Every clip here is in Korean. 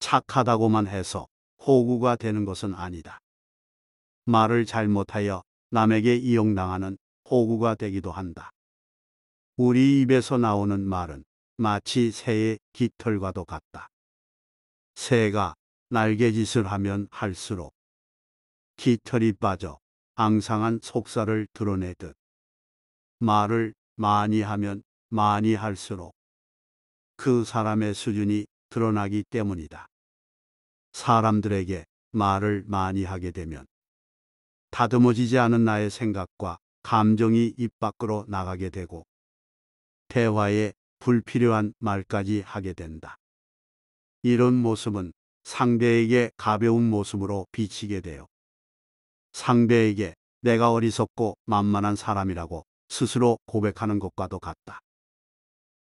착하다고만 해서 호구가 되는 것은 아니다. 말을 잘못하여 남에게 이용당하는 호구가 되기도 한다. 우리 입에서 나오는 말은 마치 새의 깃털과도 같다. 새가 날개짓을 하면 할수록 깃털이 빠져 앙상한 속살을 드러내듯 말을 많이 하면 많이 할수록 그 사람의 수준이 드러나기 때문이다. 사람들에게 말을 많이 하게 되면 다듬어지지 않은 나의 생각과 감정이 입 밖으로 나가게 되고 대화에 불필요한 말까지 하게 된다. 이런 모습은 상대에게 가벼운 모습으로 비치게 되어 상대에게 내가 어리석고 만만한 사람이라고 스스로 고백하는 것과도 같다.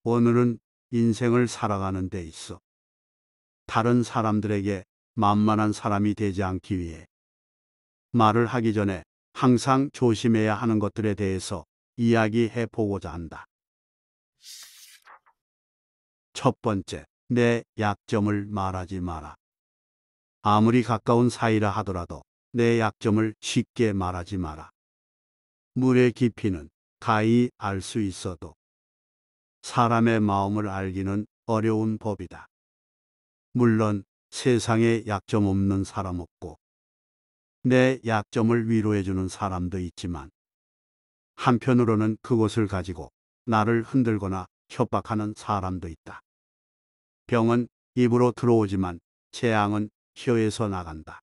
오늘은 인생을 살아가는 데 있어 다른 사람들에게 만만한 사람이 되지 않기 위해 말을 하기 전에 항상 조심해야 하는 것들에 대해서 이야기해 보고자 한다. 첫 번째, 내 약점을 말하지 마라. 아무리 가까운 사이라 하더라도 내 약점을 쉽게 말하지 마라. 물의 깊이는 가히 알 수 있어도 사람의 마음을 알기는 어려운 법이다. 물론 세상에 약점 없는 사람 없고 내 약점을 위로해주는 사람도 있지만 한편으로는 그것을 가지고 나를 흔들거나 협박하는 사람도 있다. 병은 입으로 들어오지만 재앙은 혀에서 나간다.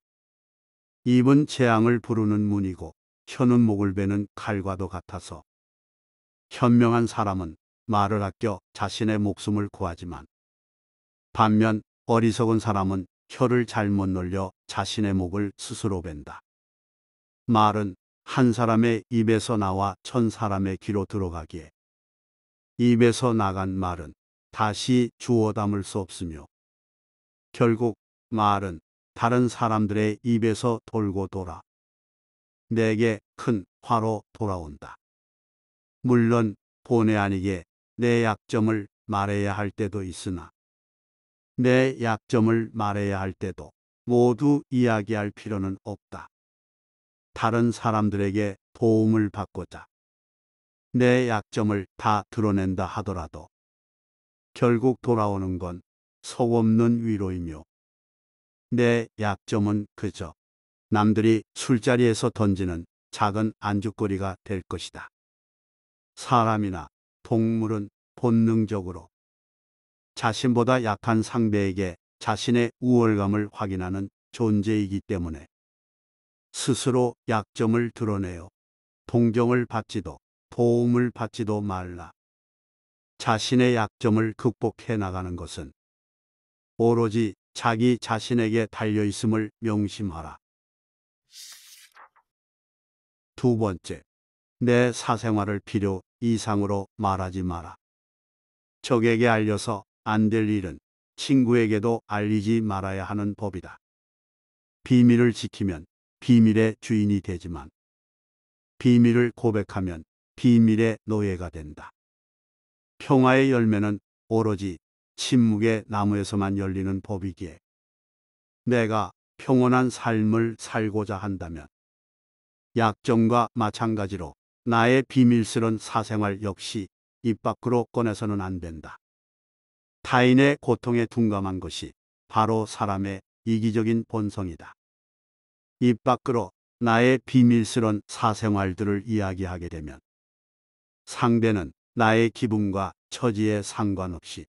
입은 재앙을 부르는 문이고 혀는 목을 베는 칼과도 같아서 현명한 사람은 말을 아껴 자신의 목숨을 구하지만 반면 어리석은 사람은 혀를 잘못 놀려 자신의 목을 스스로 벤다. 말은 한 사람의 입에서 나와 천 사람의 귀로 들어가기에 입에서 나간 말은 다시 주워 담을 수 없으며 결국 말은 다른 사람들의 입에서 돌고 돌아 내게 큰 화로 돌아온다. 물론 본의 아니게 내 약점을 말해야 할 때도 있으나 내 약점을 말해야 할 때도 모두 이야기할 필요는 없다. 다른 사람들에게 도움을 받고자 내 약점을 다 드러낸다 하더라도 결국 돌아오는 건 속없는 위로이며 내 약점은 그저 남들이 술자리에서 던지는 작은 안주거리가 될 것이다. 사람이나 동물은 본능적으로 자신보다 약한 상대에게 자신의 우월감을 확인하는 존재이기 때문에 스스로 약점을 드러내어 동정을 받지도 도움을 받지도 말라. 자신의 약점을 극복해 나가는 것은 오로지 자기 자신에게 달려있음을 명심하라. 두 번째, 내 사생활을 필요 이상으로 말하지 마라. 적에게 알려서 안 될 일은 친구에게도 알리지 말아야 하는 법이다. 비밀을 지키면 비밀의 주인이 되지만 비밀을 고백하면 비밀의 노예가 된다. 평화의 열매는 오로지 침묵의 나무에서만 열리는 법이기에 내가 평온한 삶을 살고자 한다면 약점과 마찬가지로 나의 비밀스런 사생활 역시 입 밖으로 꺼내서는 안 된다. 타인의 고통에 둔감한 것이 바로 사람의 이기적인 본성이다. 입 밖으로 나의 비밀스런 사생활들을 이야기하게 되면 상대는 나의 기분과 처지에 상관없이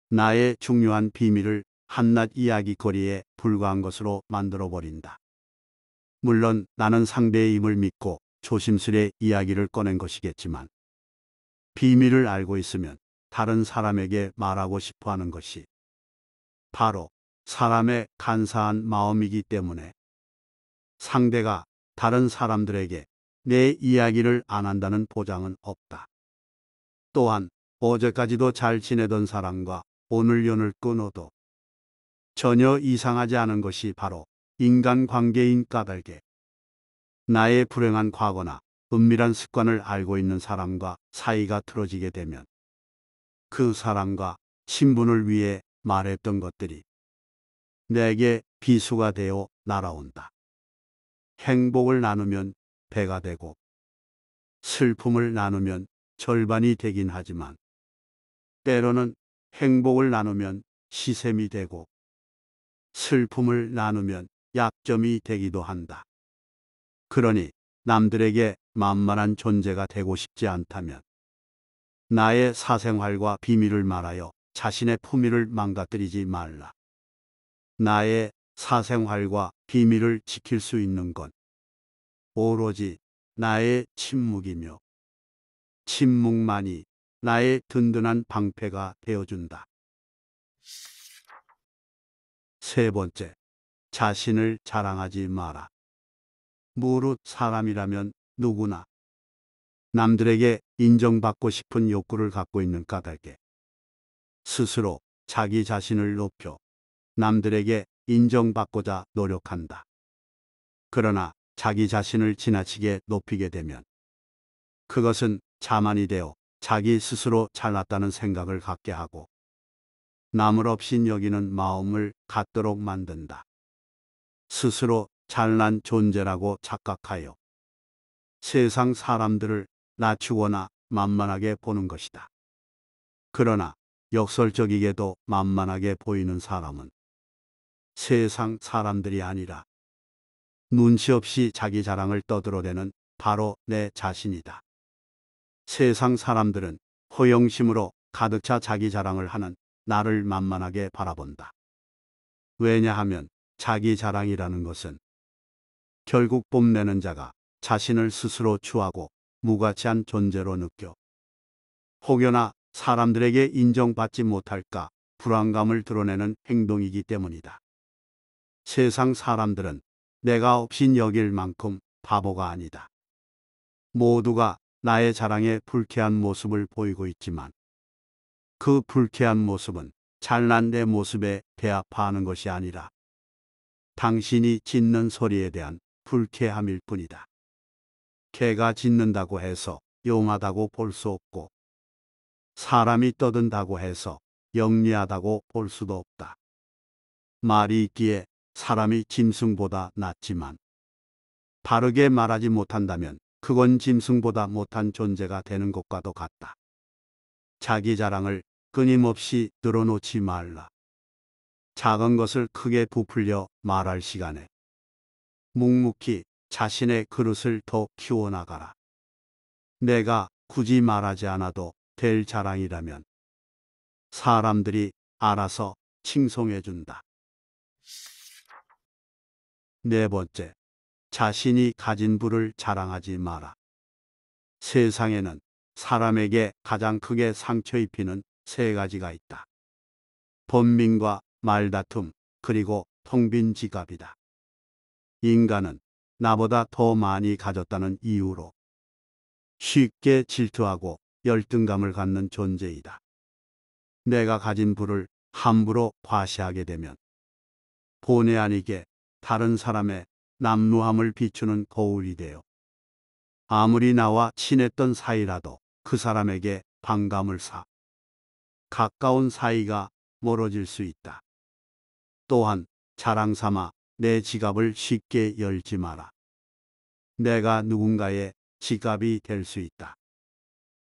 나의 중요한 비밀을 한낱 이야기거리에 불과한 것으로 만들어버린다. 물론 나는 상대의 입을 믿고 조심스레 이야기를 꺼낸 것이겠지만 비밀을 알고 있으면 다른 사람에게 말하고 싶어 하는 것이 바로 사람의 간사한 마음이기 때문에 상대가 다른 사람들에게 내 이야기를 안 한다는 보장은 없다. 또한 어제까지도 잘 지내던 사람과 오늘 연을 끊어도 전혀 이상하지 않은 것이 바로 인간관계인 까닭에 나의 불행한 과거나 은밀한 습관을 알고 있는 사람과 사이가 틀어지게 되면 그 사람과 친분을 위해 말했던 것들이 내게 비수가 되어 날아온다. 행복을 나누면 배가 되고 슬픔을 나누면 절반이 되긴 하지만 때로는 행복을 나누면 시샘이 되고 슬픔을 나누면 약점이 되기도 한다. 그러니 남들에게 만만한 존재가 되고 싶지 않다면 나의 사생활과 비밀을 말하여 자신의 품위를 망가뜨리지 말라. 나의 사생활과 비밀을 지킬 수 있는 건 오로지 나의 침묵이며 침묵만이 나의 든든한 방패가 되어준다. 세 번째, 자신을 자랑하지 마라. 무릇 사람이라면 누구나 남들에게 인정받고 싶은 욕구를 갖고 있는 까닭에 스스로 자기 자신을 높여 남들에게 인정받고자 노력한다. 그러나 자기 자신을 지나치게 높이게 되면 그것은 자만이 되어 자기 스스로 잘났다는 생각을 갖게 하고 남을 없인 여기는 마음을 갖도록 만든다. 스스로 잘난 존재라고 착각하여 세상 사람들을 낮추거나 만만하게 보는 것이다. 그러나 역설적이게도 만만하게 보이는 사람은 세상 사람들이 아니라 눈치 없이 자기 자랑을 떠들어대는 바로 내 자신이다. 세상 사람들은 허영심으로 가득 차 자기 자랑을 하는 나를 만만하게 바라본다. 왜냐하면 자기 자랑이라는 것은 결국 뽐내는 자가 자신을 스스로 추하고 무가치한 존재로 느껴 혹여나 사람들에게 인정받지 못할까 불안감을 드러내는 행동이기 때문이다. 세상 사람들은 내가 없인 여길 만큼 바보가 아니다. 모두가 나의 자랑에 불쾌한 모습을 보이고 있지만 그 불쾌한 모습은 잘난 내 모습에 대합하는 것이 아니라 당신이 짖는 소리에 대한 불쾌함일 뿐이다. 개가 짖는다고 해서 용하다고 볼 수 없고 사람이 떠든다고 해서 영리하다고 볼 수도 없다. 말이 있기에 사람이 짐승보다 낫지만 바르게 말하지 못한다면 그건 짐승보다 못한 존재가 되는 것과도 같다. 자기 자랑을 끊임없이 늘어놓지 말라. 작은 것을 크게 부풀려 말할 시간에 묵묵히 자신의 그릇을 더 키워나가라. 내가 굳이 말하지 않아도 될 자랑이라면 사람들이 알아서 칭송해준다. 네 번째, 자신이 가진 부를 자랑하지 마라. 세상에는 사람에게 가장 크게 상처 입히는 세 가지가 있다. 번민과 말다툼, 그리고 텅 빈 지갑이다. 인간은 나보다 더 많이 가졌다는 이유로 쉽게 질투하고 열등감을 갖는 존재이다. 내가 가진 부를 함부로 과시하게 되면 본의 아니게 다른 사람의 남루함을 비추는 거울이 되어 아무리 나와 친했던 사이라도 그 사람에게 반감을 사 가까운 사이가 멀어질 수 있다. 또한 자랑 삼아 내 지갑을 쉽게 열지 마라. 내가 누군가의 지갑이 될 수 있다.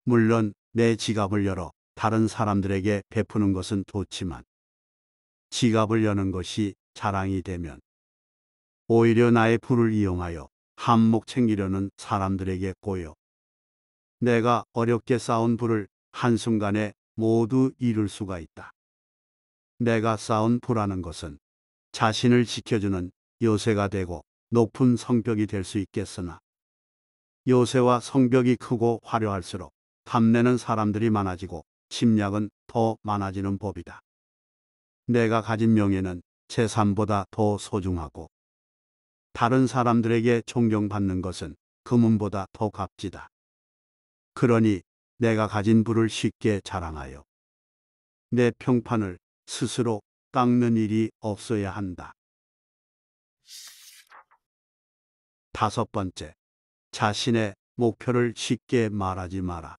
물론 내 지갑을 열어 다른 사람들에게 베푸는 것은 좋지만 지갑을 여는 것이 자랑이 되면 오히려 나의 부를 이용하여 한몫 챙기려는 사람들에게 보여 내가 어렵게 쌓은 부를 한순간에 모두 잃을 수가 있다. 내가 쌓은 부라는 것은 자신을 지켜주는 요새가 되고 높은 성벽이 될 수 있겠으나 요새와 성벽이 크고 화려할수록 탐내는 사람들이 많아지고 침략은 더 많아지는 법이다. 내가 가진 명예는 재산보다 더 소중하고 다른 사람들에게 존경받는 것은 금은보다 더 값지다. 그러니 내가 가진 부를 쉽게 자랑하여 내 평판을 스스로 깎는 일이 없어야 한다. 다섯 번째, 자신의 목표를 쉽게 말하지 마라.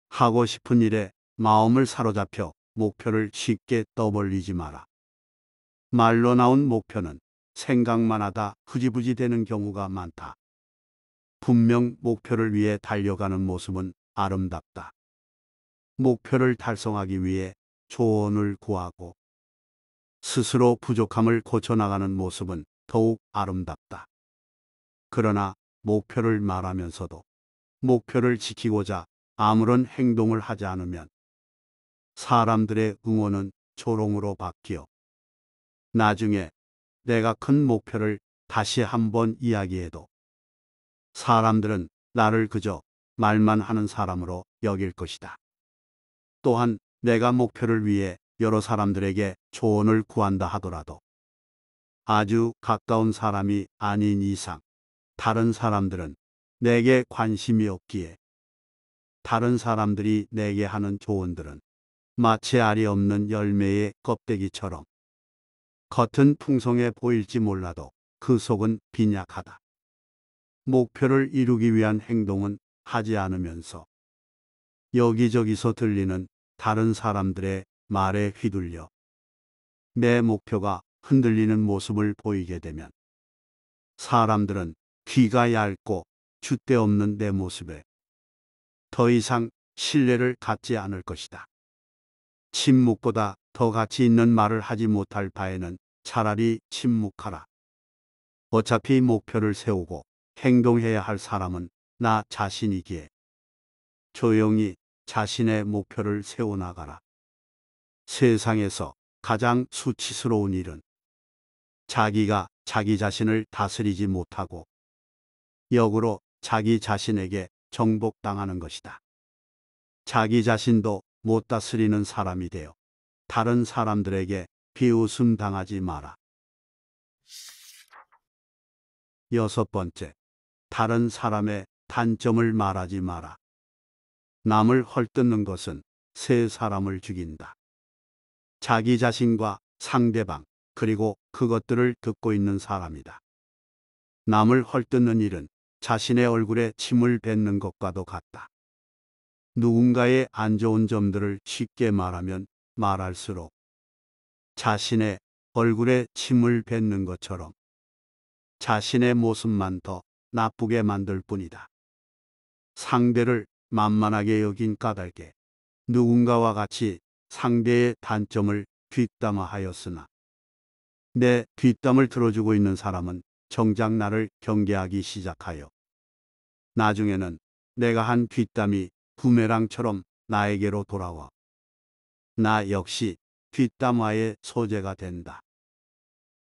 하고 싶은 일에 마음을 사로잡혀 목표를 쉽게 떠벌리지 마라. 말로 나온 목표는 생각만 하다 흐지부지 되는 경우가 많다. 분명 목표를 위해 달려가는 모습은 아름답다. 목표를 달성하기 위해 조언을 구하고 스스로 부족함을 고쳐나가는 모습은 더욱 아름답다. 그러나 목표를 말하면서도 목표를 지키고자 아무런 행동을 하지 않으면 사람들의 응원은 조롱으로 바뀌어 나중에 내가 큰 목표를 다시 한번 이야기해도 사람들은 나를 그저 말만 하는 사람으로 여길 것이다. 또한 내가 목표를 위해 여러 사람들에게 조언을 구한다 하더라도 아주 가까운 사람이 아닌 이상 다른 사람들은 내게 관심이 없기에 다른 사람들이 내게 하는 조언들은 마치 알이 없는 열매의 껍데기처럼 겉은 풍성해 보일지 몰라도 그 속은 빈약하다. 목표를 이루기 위한 행동은 하지 않으면서 여기저기서 들리는 다른 사람들의 말에 휘둘려 내 목표가 흔들리는 모습을 보이게 되면 사람들은 귀가 얇고 줏대 없는 내 모습에 더 이상 신뢰를 갖지 않을 것이다. 침묵보다 더 가치 있는 말을 하지 못할 바에는 차라리 침묵하라. 어차피 목표를 세우고 행동해야 할 사람은 나 자신이기에 조용히 자신의 목표를 세워나가라. 세상에서 가장 수치스러운 일은 자기가 자기 자신을 다스리지 못하고 역으로 자기 자신에게 정복당하는 것이다. 자기 자신도 못 다스리는 사람이 되어 다른 사람들에게 비웃음 당하지 마라. 6번째, 다른 사람의 단점을 말하지 마라. 남을 헐뜯는 것은 세 사람을 죽인다. 자기 자신과 상대방, 그리고 그것들을 듣고 있는 사람이다. 남을 헐뜯는 일은 자신의 얼굴에 침을 뱉는 것과도 같다. 누군가의 안 좋은 점들을 쉽게 말하면 말할수록 자신의 얼굴에 침을 뱉는 것처럼 자신의 모습만 더 나쁘게 만들 뿐이다. 상대를 만만하게 여긴 까닭에 누군가와 같이 상대의 단점을 뒷담화하였으나 내 뒷담을 들어주고 있는 사람은 정작 나를 경계하기 시작하여 나중에는 내가 한 뒷담이 부메랑처럼 나에게로 돌아와 나 역시 뒷담화의 소재가 된다.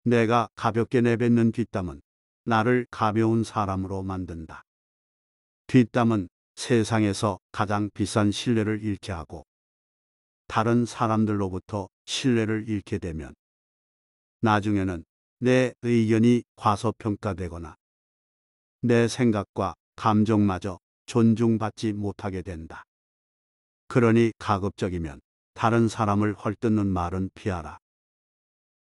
내가 가볍게 내뱉는 뒷담은 나를 가벼운 사람으로 만든다. 뒷담은 세상에서 가장 비싼 신뢰를 잃게 하고 다른 사람들로부터 신뢰를 잃게 되면 나중에는 내 의견이 과소평가되거나 내 생각과 감정마저 존중받지 못하게 된다. 그러니 가급적이면 다른 사람을 헐뜯는 말은 피하라.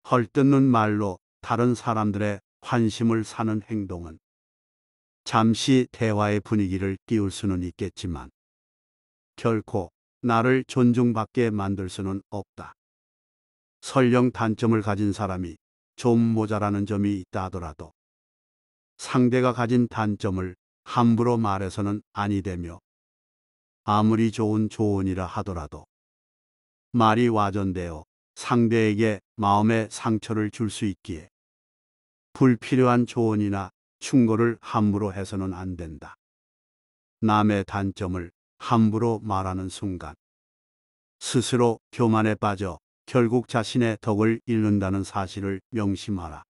헐뜯는 말로 다른 사람들의 환심을 사는 행동은 잠시 대화의 분위기를 띄울 수는 있겠지만 결코 나를 존중받게 만들 수는 없다. 설령 단점을 가진 사람이 좀 모자라는 점이 있다 하더라도 상대가 가진 단점을 함부로 말해서는 아니 되며 아무리 좋은 조언이라 하더라도 말이 와전되어 상대에게 마음의 상처를 줄 수 있기에 불필요한 조언이나 충고를 함부로 해서는 안 된다. 남의 단점을 함부로 말하는 순간 스스로 교만에 빠져 결국 자신의 덕을 잃는다는 사실을 명심하라.